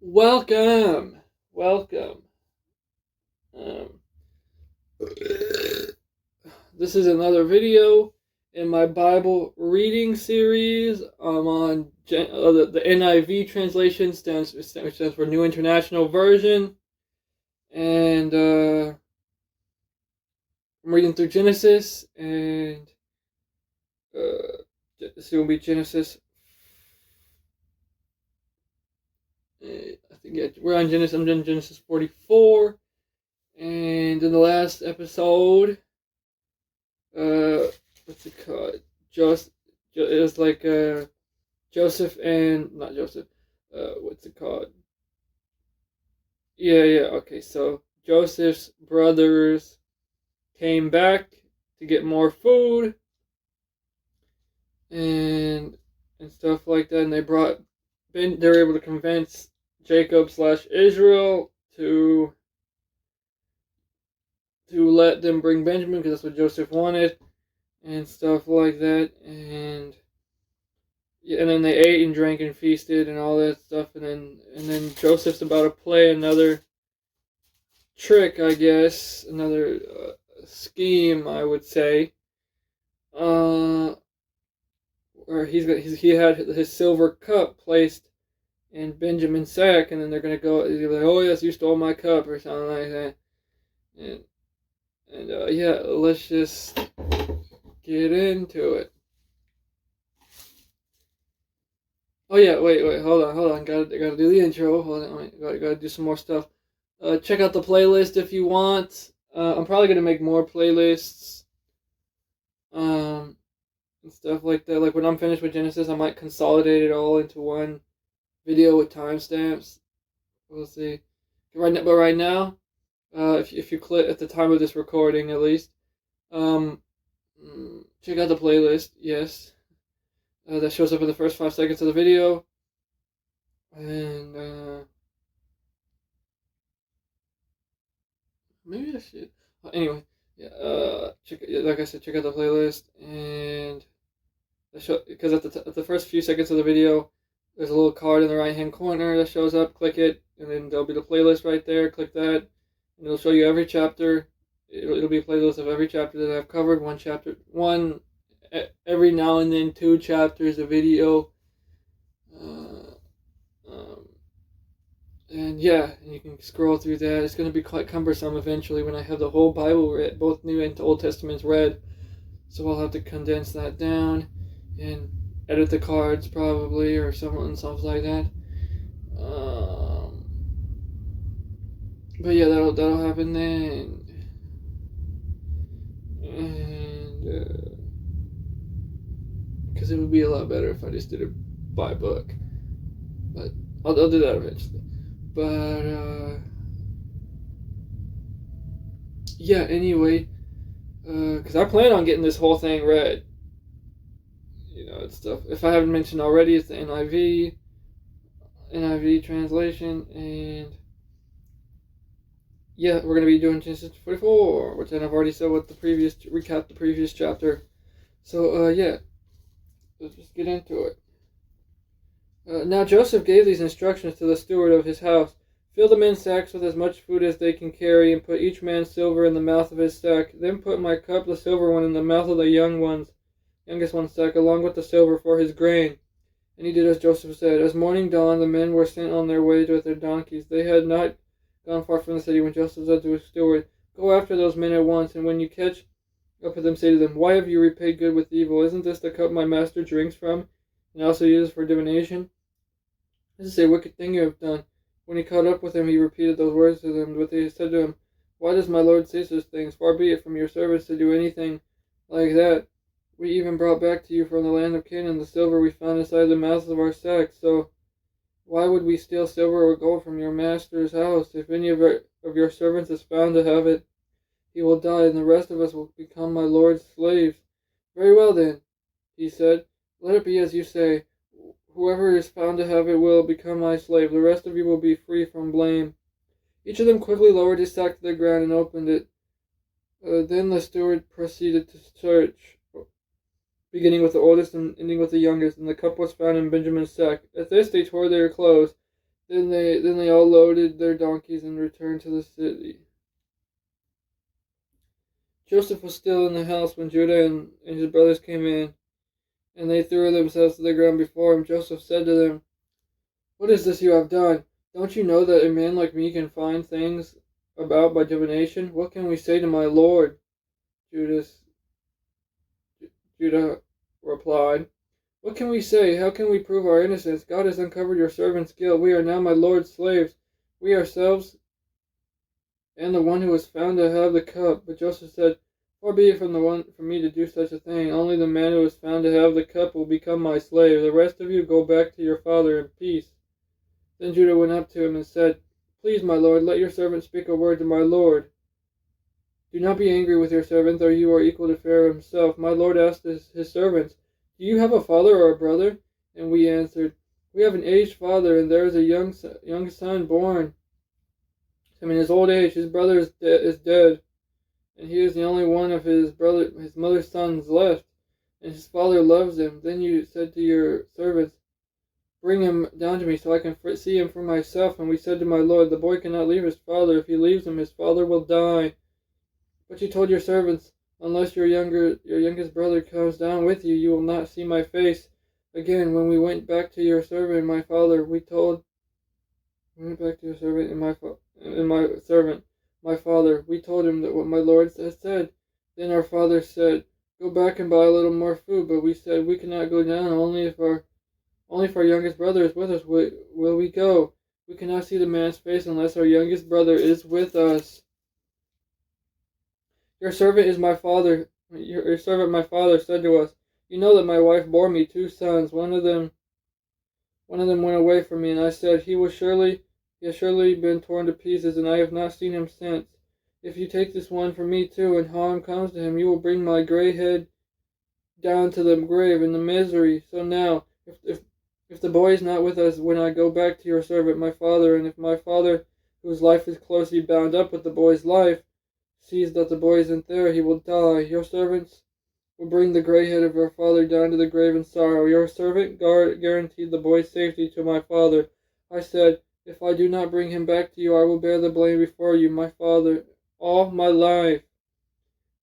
Welcome. Welcome. Um, this is another video in my Bible reading series. I'm on the NIV translation, which stands for New International Version. And I'm reading through Genesis, and this will be Genesis. I think we're on Genesis. I'm doing Genesis 44. And in the last episode, what's it called? It was like Joseph and not Joseph. What's it called? Yeah. Okay, so Joseph's brothers came back to get more food and stuff like that, and they were able to convince Jacob/Israel to let them bring Benjamin because that's what Joseph wanted and stuff like that. And then they ate and drank and feasted and all that stuff, and then Joseph's about to play another trick, I guess, another scheme, I would say, where he had his silver cup placed in Benjamin's sack, and then they're gonna go, he's gonna be like, oh yes, you stole my cup or something like that, and yeah, let's just get into it. Oh yeah, wait, hold on. Gotta do the intro. Hold on, wait, gotta do some more stuff. Check out the playlist if you want. I'm probably gonna make more playlists, and stuff like that. Like when I'm finished with Genesis, I might consolidate it all into one video with timestamps. We'll see. Right now, if you click at the time of this recording, at least, check out the playlist. Yes. That shows up in the first 5 seconds of the video. And maybe I should. Anyway, yeah. Like I said, check out the playlist, and because at the first few seconds of the video, there's a little card in the right hand corner that shows up. Click it, and then there'll be the playlist right there. Click that, and it'll show you every chapter. It'll be a playlist of every chapter that I've covered. Every now and then 2 chapters of video, and yeah, and you can scroll through that. It's going to be quite cumbersome eventually when I have the whole Bible read, both New and Old Testaments read, so I'll have to condense that down and edit the cards probably, or something like that. But yeah, that'll happen then, and because it would be a lot better if I just did it by book. But I'll do that eventually. But yeah. Anyway, because I plan on getting this whole thing read. It's stuff. If I haven't mentioned already, it's the NIV translation, and yeah, we're gonna be doing Genesis 44, which I've already said what recap the previous chapter. So yeah. Let's just get into it. Now Joseph gave these instructions to the steward of his house. Fill the men's sacks with as much food as they can carry, and put each man's silver in the mouth of his sack. Then put my cup, the silver one, in the mouth of the youngest one's sack, along with the silver for his grain. And he did as Joseph said. As morning dawned, the men were sent on their way with their donkeys. They had not gone far from the city when Joseph said to his steward, go after those men at once, and when you catch up with them, say to them, why have you repaid good with evil? Isn't this the cup my master drinks from, and also uses for divination? This is a wicked thing you have done. When he caught up with him, he repeated those words to them, but they said to him, why does my lord say such things? Far be it from your servants to do anything like that. We even brought back to you from the land of Canaan the silver we found inside the mouths of our sacks, so why would we steal silver or gold from your master's house? If any of your servants is found to have it, he will die, and the rest of us will become my lord's slaves. Very well, then, he said. Let it be as you say. Whoever is found to have it will become my slave. The rest of you will be free from blame. Each of them quickly lowered his sack to the ground and opened it. Then the steward proceeded to search, beginning with the oldest and ending with the youngest, and the cup was found in Benjamin's sack. At this they tore their clothes. Then they all loaded their donkeys and returned to the city. Joseph was still in the house when Judah and his brothers came in, and they threw themselves to the ground before him. Joseph said to them, "What is this you have done? Don't you know that a man like me can find things about by divination? What can we say to my lord?" Judah replied, "What can we say? How can we prove our innocence? God has uncovered your servant's guilt. We are now my lord's slaves, we ourselves and the one who was found to have the cup." But Joseph said, "Far be it from me to do such a thing. Only the man who was found to have the cup will become my slave. The rest of you go back to your father in peace." Then Judah went up to him and said, "Please, my lord, let your servant speak a word to my lord. Do not be angry with your servant, though you are equal to Pharaoh himself." My lord asked his servants, "Do you have a father or a brother?" And we answered, "We have an aged father, and there is a young son born him in his old age. His brother is dead, and he is the only one of his mother's sons left, and his father loves him." Then you said to your servants, "Bring him down to me so I can see him for myself." And we said to my lord, "The boy cannot leave his father. If he leaves him, his father will die." But you told your servants, "Unless your youngest brother comes down with you, you will not see my face again." When we went back to your servant, my father, we told him that what my lord has said. Then our father said, "Go back and buy a little more food." But we said, "We cannot go down. Only if our youngest brother is with us will we go. We cannot see the man's face unless our youngest brother is with us. Your servant my father said to us, 'You know that my wife bore me 2 sons. One of them went away from me, and I said, he has surely been torn to pieces, and I have not seen him since. If you take this one from me too, and harm comes to him, you will bring my gray head down to the grave in the misery.' So now, if the boy is not with us when I go back to your servant my father, and if my father, whose life is closely bound up with the boy's life, sees that the boy isn't there, he will die. Your servants will bring the gray head of our father down to the grave in sorrow." Your servant guaranteed the boy's safety to my father. I said, "If I do not bring him back to you, I will bear the blame before you, my father, all my life.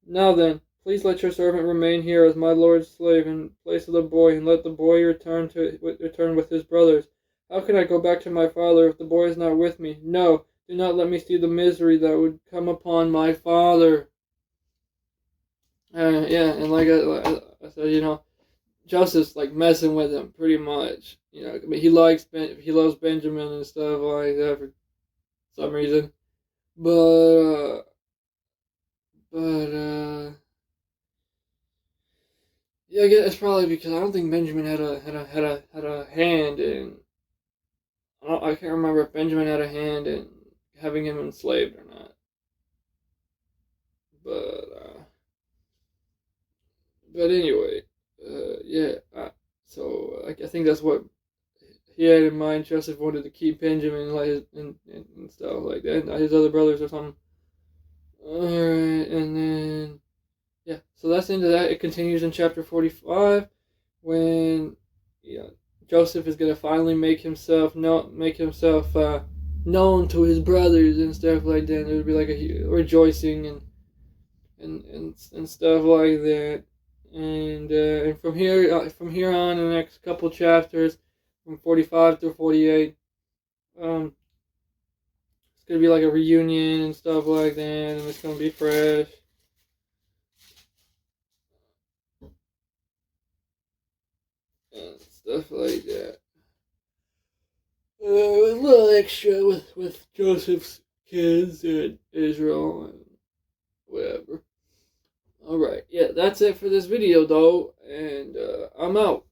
Now then, please let your servant remain here as my lord's slave in place of the boy, and let the boy return with his brothers. How can I go back to my father if the boy is not with me? No, do not let me see the misery that would come upon my father." Yeah, and like I said, Joseph's like messing with him pretty much. I mean, he loves Benjamin and stuff like that for some reason, but yeah, I guess it's probably because I don't think Benjamin had a hand in. I can't remember if Benjamin had a hand in having him enslaved or not, but anyway, yeah. So I think that's what he had in mind. Joseph wanted to keep Benjamin and stuff like that, and his other brothers or something. Alright, and then yeah, so that's the end of that. It continues in chapter 45 when Joseph is gonna finally make himself known to his brothers and stuff like that. There would be like a rejoicing and stuff like that. And from here on, in the next couple chapters, from 45 through 48, it's gonna be like a reunion and stuff like that, and it's gonna be fresh. And stuff like that. A little extra with Joseph's kids and Israel and whatever. Alright, yeah, that's it for this video though, and I'm out.